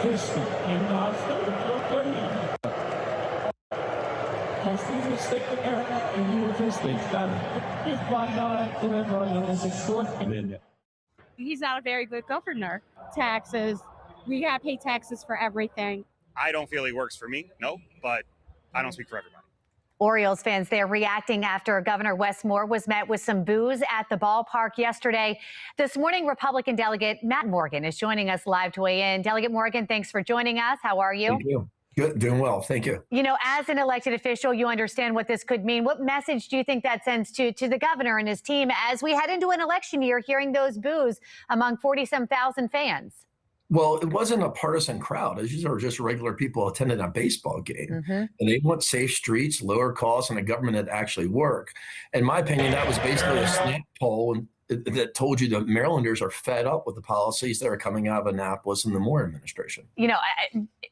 He's not a very good governor. Taxes. We got to pay taxes for everything. I don't feel he works for me, no, but I don't speak for everybody. Orioles fans, they're reacting after Governor Wes Moore was met with some boos at the ballpark yesterday. This morning, Republican delegate Matt Morgan is joining us live to weigh in. Delegate Morgan, thanks for joining us. How are you? Thank you. Good, doing well. Thank you. You know, as an elected official, you understand what this could mean. What message do you think that sends to the governor and his team as we head into an election year, hearing those boos among 40-some thousand fans? Well, it wasn't a partisan crowd. These are just regular people attending a baseball game. And they want safe streets, lower costs, and a government that actually work. In my opinion, that was basically a snap poll that told you that Marylanders are fed up with the policies that are coming out of Annapolis and the Moore administration. You know,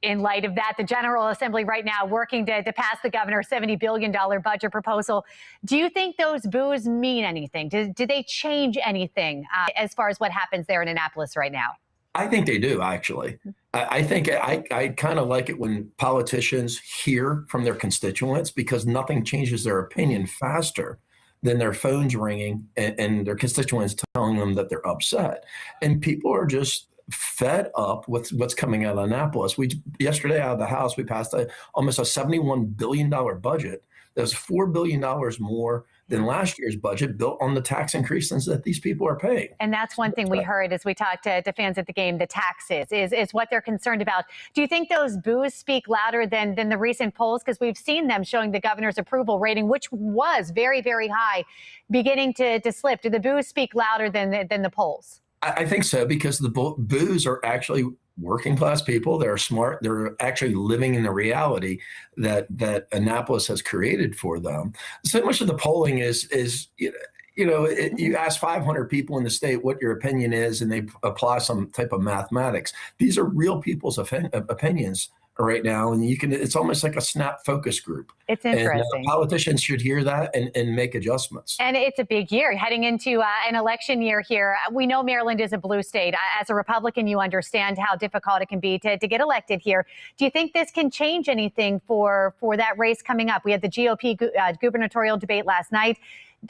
in light of that, the General Assembly right now working to pass the governor's $70 billion budget proposal. Do you think those boos mean anything? Do they change anything as far as what happens there in Annapolis right now? I think they do, actually. I think I kind of like it when politicians hear from their constituents, because nothing changes their opinion faster than their phones ringing and their constituents telling them that they're upset. And people are just fed up with what's coming out of Annapolis. Yesterday out of the House, we passed almost a $71 billion budget. That's $4 billion more than last year's budget, built on the tax increases that these people are paying. And that's one thing we heard as we talked to fans at the game. The taxes is what they're concerned about. Do you think those boos speak louder than the recent polls? Because we've seen them showing the governor's approval rating, which was very, very high, beginning to slip. Do the boos speak louder than the polls? I think so, because the boos are actually working class people. They're smart. They're actually living in the reality that Annapolis has created for them. So much of the polling is you ask 500 people in the state what your opinion is, and they apply some type of mathematics. These are real people's opinions right now, and it's almost like a snap focus group. It's interesting. And politicians should hear that and make adjustments. And it's a big year heading into an election year here. We know Maryland is a blue state. As a Republican, you understand how difficult it can be to get elected here. Do you think this can change anything for that race coming up? We had the GOP gubernatorial debate last night.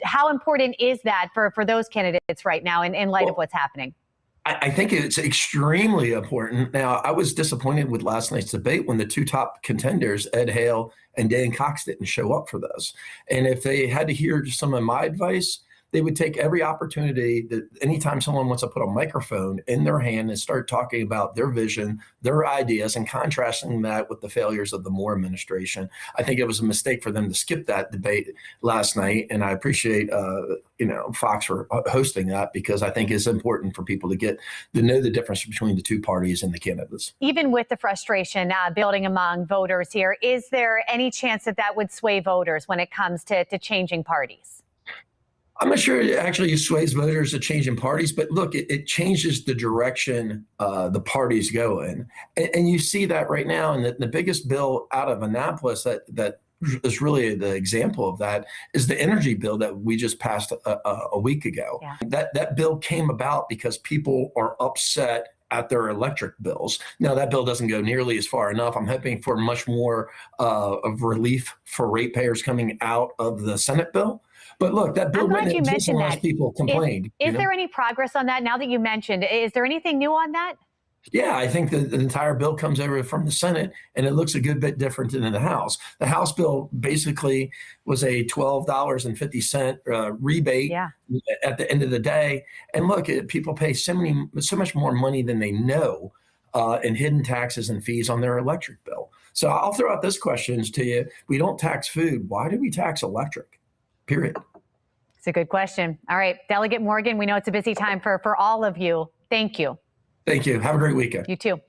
How important is that for those candidates right now in light of what's happening? I think it's extremely important. Now, I was disappointed with last night's debate when the two top contenders, Ed Hale and Dan Cox, didn't show up for this. And if they had to hear some of my advice, they would take every opportunity that anytime someone wants to put a microphone in their hand and start talking about their vision, their ideas, and contrasting that with the failures of the Moore administration. I think it was a mistake for them to skip that debate last night. And I appreciate, Fox for hosting that, because I think it's important for people to know the difference between the two parties and the candidates. Even with the frustration building among voters here, is there any chance that would sway voters when it comes to changing parties? I'm not sure it actually sways voters to changing parties, but look, it changes the direction the parties go in. And you see that right now. And the biggest bill out of Annapolis that is really the example of that is the energy bill that we just passed a week ago. Yeah. That bill came about because people are upset at their electric bills. Now, that bill doesn't go nearly as far enough. I'm hoping for much more of relief for ratepayers coming out of the Senate bill. But look, that bill went in just unless people complained. Is there any progress on that now that you mentioned? Is there anything new on that? Yeah, I think the entire bill comes over from the Senate, and it looks a good bit different than in the House. The House bill basically was a $12.50 rebate at the end of the day. And look, people pay so much more money than they know in hidden taxes and fees on their electric bill. So I'll throw out this question to you. We don't tax food. Why do we tax electric? Period. It's a good question. All right, Delegate Morgan, we know it's a busy time for all of you. Thank you. Thank you. Have a great weekend. You too.